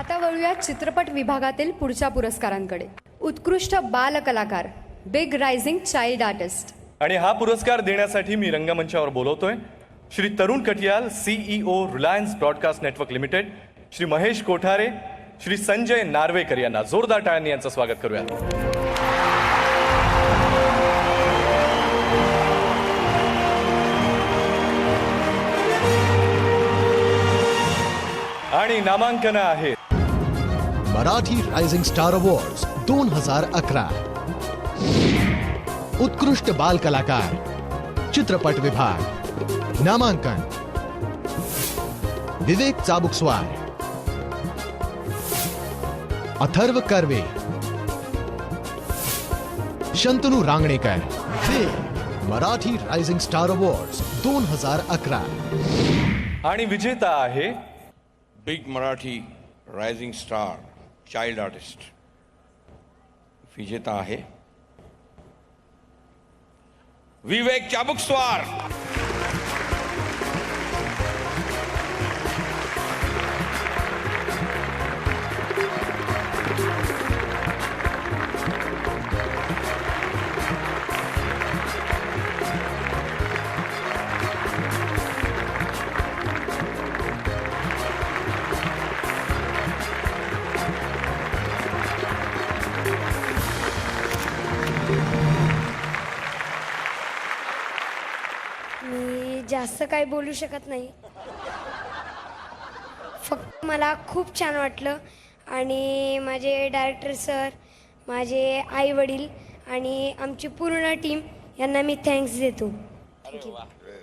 आता वळूया चित्रपट विभागातील पुढच्या पुरस्कारांकडे. उत्कृष्ट बाल कलाकार, बिग रायझिंग चाइल्ड आर्टिस्ट. आणि हा पुरस्कार देण्यासाठी मी रंगमंचावर बोलवतोय Shri Tarun Katiyal, CEO Reliance broadcast network limited, Shri Mahesh Kothare, Shri Sanjay Narvekar यांना. जोरदार टाळ्यांनी यांचं स्वागत करूया. आणि नामांकन आहेत. Marathi rising star awards 2011. उत्कृष्ट बाल कलाकार, चित्रपट विभाग. नामांकन: Vivek Chabukswar, Atharva Karve, Shantanu Rangnekar. Marathi rising star awards 2011. आणि विजेता आहे big Marathi rising star child artist. विजेता आहे विवेक चाबुकस्वार. मी जास्त काही बोलू शकत नाही. फक्त मला खूप छान वाटलं आणि माझे डायरेक्टर सर, माझे आई वडील आणि आमची पूर्ण टीम यांना मी थँक्स देतो.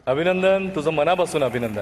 अभिनंदन, तुझं मनापासून अभिनंदन.